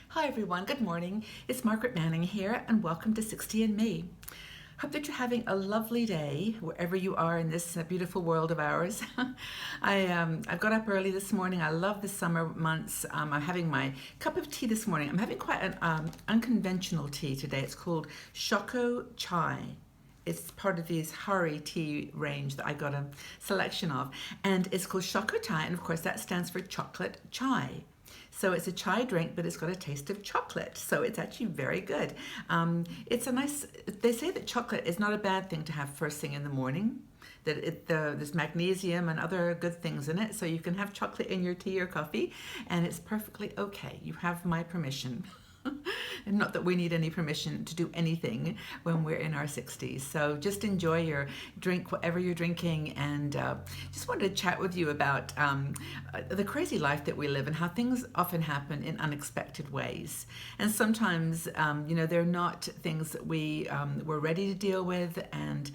Hi everyone, good morning. It's Margaret Manning here and welcome to 60 and Me. Hope that you're having a lovely day wherever you are in this beautiful world of ours. I've got up early this morning. I love the summer months. I'm having my cup of tea this morning. I'm having quite an unconventional tea today. It's called Choco Chai. It's part of these Hari tea range that I got a selection of. And it's called Choco Chai, and of course that stands for chocolate chai. So it's a chai drink, but it's got a taste of chocolate. So it's actually very good. It's a nice, they say that chocolate is not a bad thing to have first thing in the morning. There's magnesium and other good things in it. So you can have chocolate in your tea or coffee and it's perfectly okay. You have my permission. And not that we need any permission to do anything when we're in our 60s. So just enjoy your drink, whatever you're drinking, and just wanted to chat with you about the crazy life that we live and how things often happen in unexpected ways. And sometimes, they're not things that we're ready to deal with. And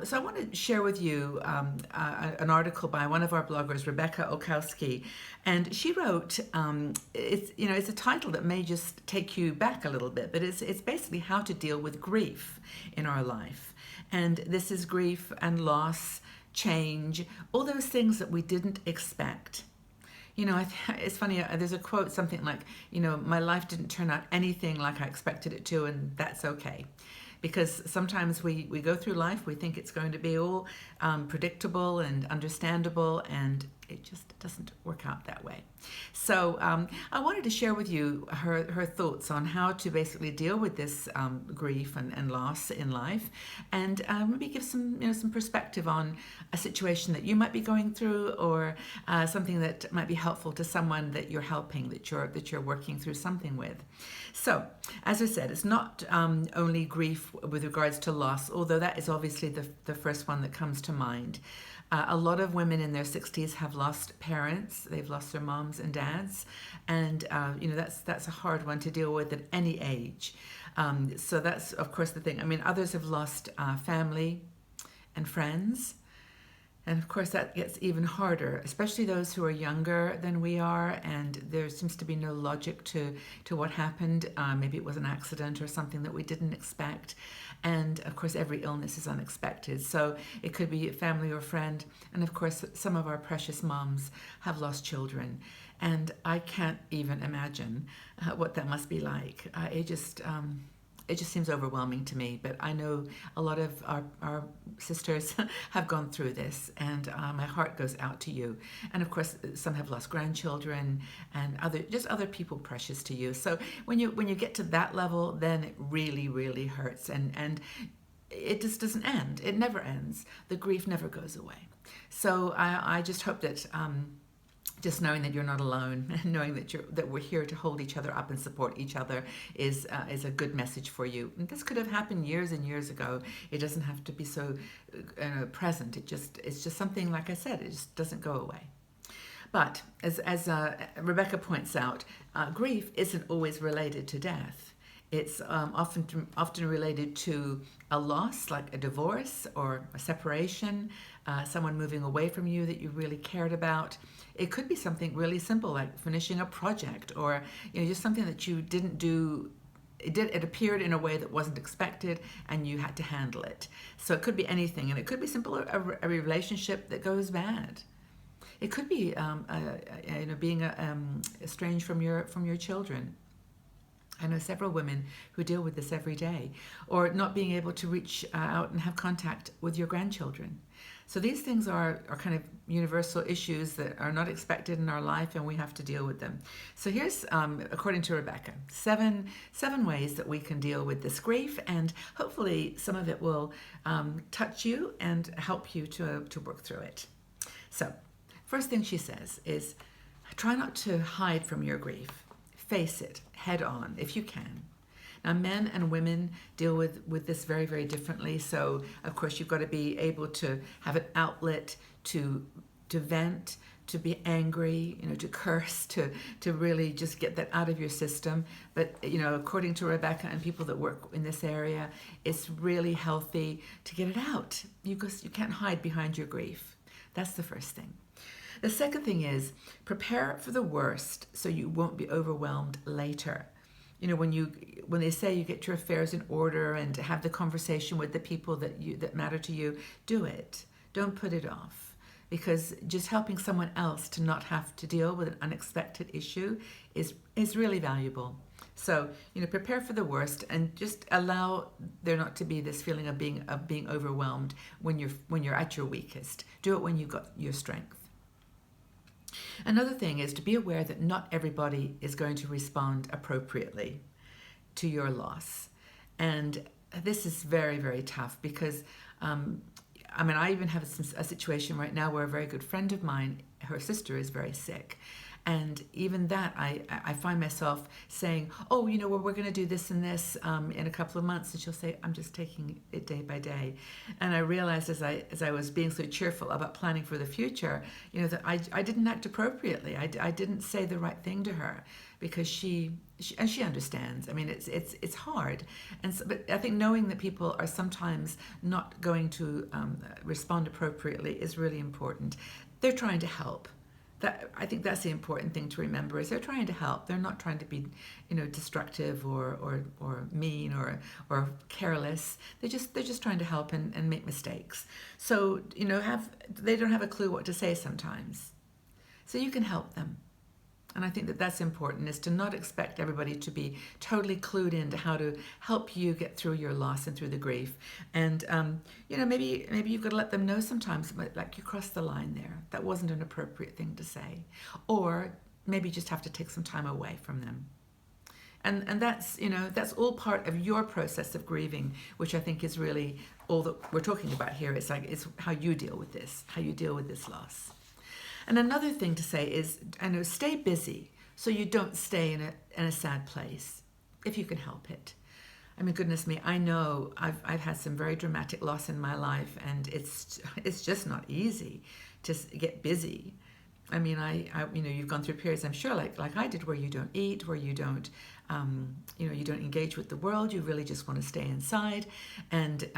so I want to share with you an article by one of our bloggers, Rebecca Olkowski, and she wrote, it's a title that may just take you back a little bit, but it's basically how to deal with grief in our life. And this is grief and loss, change, all those things that we didn't expect. It's funny, there's a quote, something like, my life didn't turn out anything like I expected it to, and that's okay. Because sometimes we go through life, we think it's going to be all predictable and understandable, and it just doesn't work out that way. So I wanted to share with you her thoughts on how to basically deal with this grief and loss in life, and maybe give some perspective on a situation that you might be going through, or something that might be helpful to someone that you're helping, that you're working through something with. So, as I said, it's not only grief with regards to loss, although that is obviously the first one that comes to mind. A lot of women in their 60s have lost parents. They've lost their moms and dads, and that's a hard one to deal with at any age. So that's of course the thing. I mean, others have lost family and friends. And of course, that gets even harder, especially those who are younger than we are, and there seems to be no logic to what happened. Maybe it was an accident or something that we didn't expect. And of course, every illness is unexpected. So it could be a family or friend. And of course, some of our precious moms have lost children. And I can't even imagine what that must be like. It just seems overwhelming to me, but I know a lot of our sisters have gone through this, and my heart goes out to you. And of course, some have lost grandchildren and other people precious to you. So when you get to that level, then it really, really hurts, and it just doesn't end. It never ends. The grief never goes away. So I just hope that just knowing that you're not alone, and knowing that we're here to hold each other up and support each other is a good message for you. And this could have happened years and years ago. It doesn't have to be so present. It's just something, like I said, it just doesn't go away. But as Rebecca points out, grief isn't always related to death. It's often related to a loss, like a divorce or a separation, someone moving away from you that you really cared about. It could be something really simple, like finishing a project, or just something that you didn't do. It appeared in a way that wasn't expected, and you had to handle it. So it could be anything, and it could be simple, a relationship that goes bad. It could be being estranged from your children. I know several women who deal with this every day, or not being able to reach out and have contact with your grandchildren. So these things are kind of universal issues that are not expected in our life, and we have to deal with them. So here's, according to Rebecca, seven ways that we can deal with this grief, and hopefully some of it will touch you and help you to work through it. So first thing she says is, try not to hide from your grief. Face it head on if you can. Now, men and women deal with this very, very differently. So, of course, you've got to be able to have an outlet to vent, to be angry, to curse, to really just get that out of your system. But, according to Rebecca and people that work in this area, it's really healthy to get it out. You can't hide behind your grief. That's the first thing. The second thing is prepare for the worst so you won't be overwhelmed later. when they say you get your affairs in order and to have the conversation with the people that matter to you, do it. Don't put it off, because just helping someone else to not have to deal with an unexpected issue is really valuable. So, prepare for the worst and just allow there not to be this feeling of being overwhelmed when you're at your weakest. Do it when you've got your strength. Another thing is to be aware that not everybody is going to respond appropriately to your loss. And this is very, very tough because, I even have a situation right now where a very good friend of mine, her sister is very sick. And even that, I find myself saying, oh, we're going to do this and this in a couple of months. And she'll say, I'm just taking it day by day. And I realized as I was being so cheerful about planning for the future, that I didn't act appropriately. I didn't say the right thing to her because she understands. I mean, it's hard. And so, but I think knowing that people are sometimes not going to respond appropriately is really important. They're trying to help. I think that's the important thing to remember, is they're trying to help. They're not trying to be, destructive or mean or careless. They're just trying to help and make mistakes. So, they don't have a clue what to say sometimes. So you can help them. And I think that that's important, is to not expect everybody to be totally clued into how to help you get through your loss and through the grief. And, maybe you've got to let them know sometimes, like you crossed the line there. That wasn't an appropriate thing to say. Or maybe you just have to take some time away from them. And that's, that's all part of your process of grieving, which I think is really all that we're talking about here. It's how you deal with this, how you deal with this loss. And another thing to say is, stay busy so you don't stay in a sad place, if you can help it. I mean, goodness me, I know I've had some very dramatic loss in my life, and it's just not easy to get busy. I mean, you've gone through periods, I'm sure, like I did, where you don't eat, where you don't, you don't engage with the world. You really just want to stay inside, and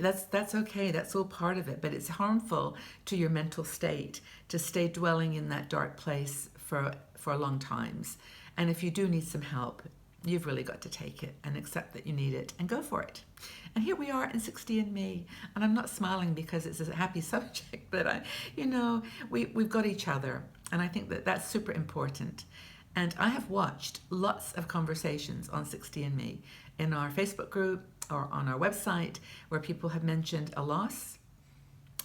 that's okay. That's all part of it. But it's harmful to your mental state to stay dwelling in that dark place for long times. And if you do need some help, you've really got to take it and accept that you need it and go for it. And here we are in 60andMe, and I'm not smiling because it's a happy subject, but we've got each other, and I think that that's super important. And I have watched lots of conversations on 60andMe in our Facebook group or on our website where people have mentioned a loss,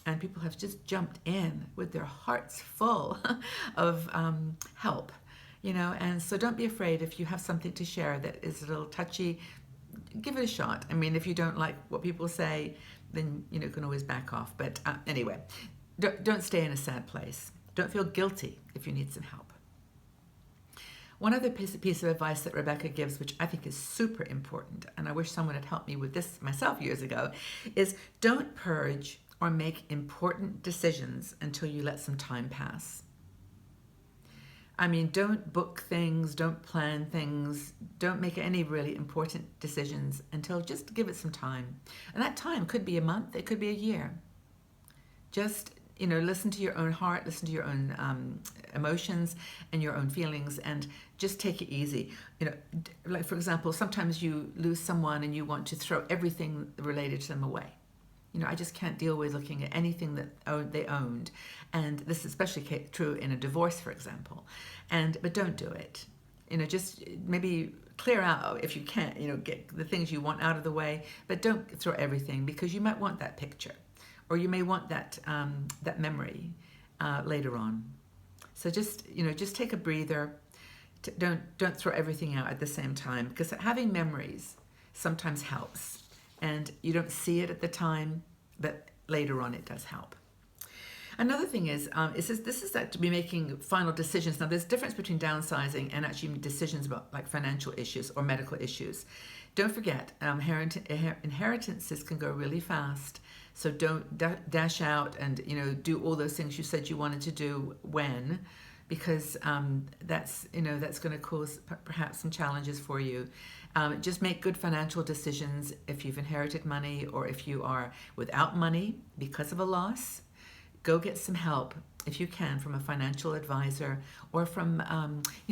and people have just jumped in with their hearts full of help, and so don't be afraid if you have something to share that is a little touchy. Give it a shot. I mean, if you don't like what people say, then you can always back off. But anyway, don't stay in a sad place. Don't feel guilty if you need some help. One other piece of advice that Rebecca gives, which I think is super important, and I wish someone had helped me with this myself years ago, is don't purge or make important decisions until you let some time pass. I mean, don't book things, don't plan things, don't make any really important decisions until just give it some time. And that time could be a month, it could be a year. Just listen to your own heart, listen to your own emotions and your own feelings, and just take it easy. Like, for example, sometimes you lose someone and you want to throw everything related to them away. I just can't deal with looking at anything that they owned. And this is especially true in a divorce, for example. But don't do it. Just maybe clear out if you can, get the things you want out of the way, but don't throw everything, because you might want that picture, or you may want that memory later on. So just take a breather. Don't throw everything out at the same time, because having memories sometimes helps, and you don't see it at the time, but later on it does help. Another thing is, this is that to be making final decisions. Now, there's a difference between downsizing and actually decisions about like financial issues or medical issues. Don't forget, inheritances can go really fast. So don't dash out and do all those things you said you wanted to do when, because that's going to cause perhaps some challenges for you. Just make good financial decisions if you've inherited money, or if you are without money because of a loss. Go get some help if you can, from a financial advisor or from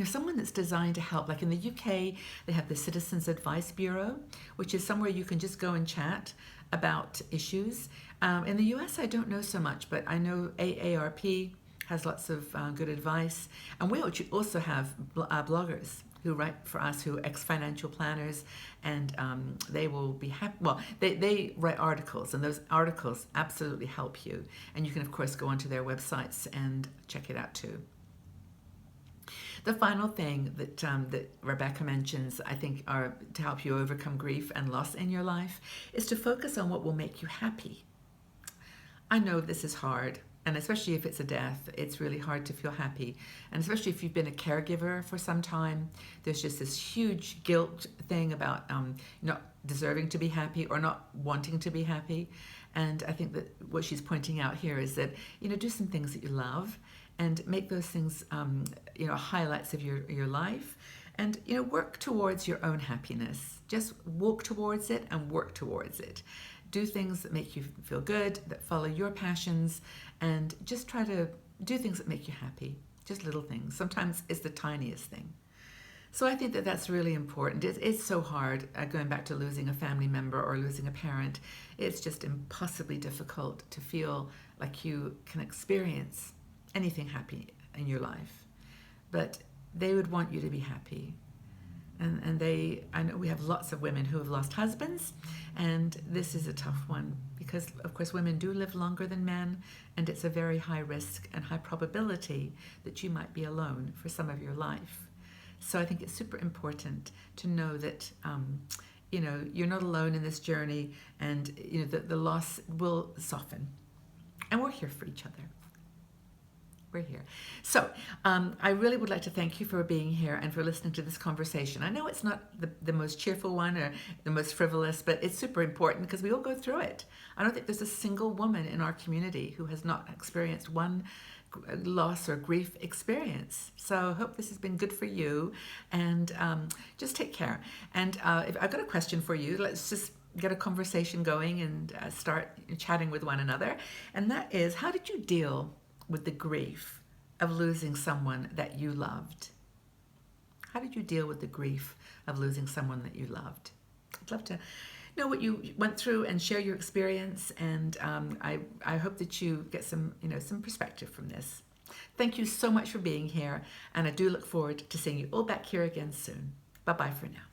someone that's designed to help. Like in the UK, they have the Citizens Advice Bureau, which is somewhere you can just go and chat about issues. In the US, I don't know so much, but I know AARP has lots of good advice. And we also have bloggers who write for us, who are ex-financial planners, and they will be happy. Well, they write articles, and those articles absolutely help you. And you can, of course, go onto their websites and check it out too. The final thing that Rebecca mentions, I think, are to help you overcome grief and loss in your life, is to focus on what will make you happy. I know this is hard. And especially if it's a death, it's really hard to feel happy. And especially if you've been a caregiver for some time, there's just this huge guilt thing about not deserving to be happy or not wanting to be happy. And I think that what she's pointing out here is that, do some things that you love and make those things, highlights of your life. And, work towards your own happiness. Just walk towards it and work towards it. Do things that make you feel good, that follow your passions, and just try to do things that make you happy. Just little things. Sometimes it's the tiniest thing. So I think that that's really important. It's so hard, going back to losing a family member or losing a parent. It's just impossibly difficult to feel like you can experience anything happy in your life. But they would want you to be happy. And I know we have lots of women who have lost husbands, and this is a tough one because, of course, women do live longer than men, and it's a very high risk and high probability that you might be alone for some of your life. So I think it's super important to know that, you're not alone in this journey, and, the loss will soften. And we're here for each other. We're here. So I really would like to thank you for being here and for listening to this conversation. I know it's not the most cheerful one or the most frivolous, but it's super important because we all go through it. I don't think there's a single woman in our community who has not experienced one loss or grief experience. So I hope this has been good for you, and just take care. And if I've got a question for you, let's just get a conversation going and start chatting with one another. And that is, how did you deal with the grief of losing someone that you loved? How did you deal with the grief of losing someone that you loved? I'd love to know what you went through and share your experience, and I hope that you get some perspective from this. Thank you so much for being here, and I do look forward to seeing you all back here again soon. Bye-bye for now.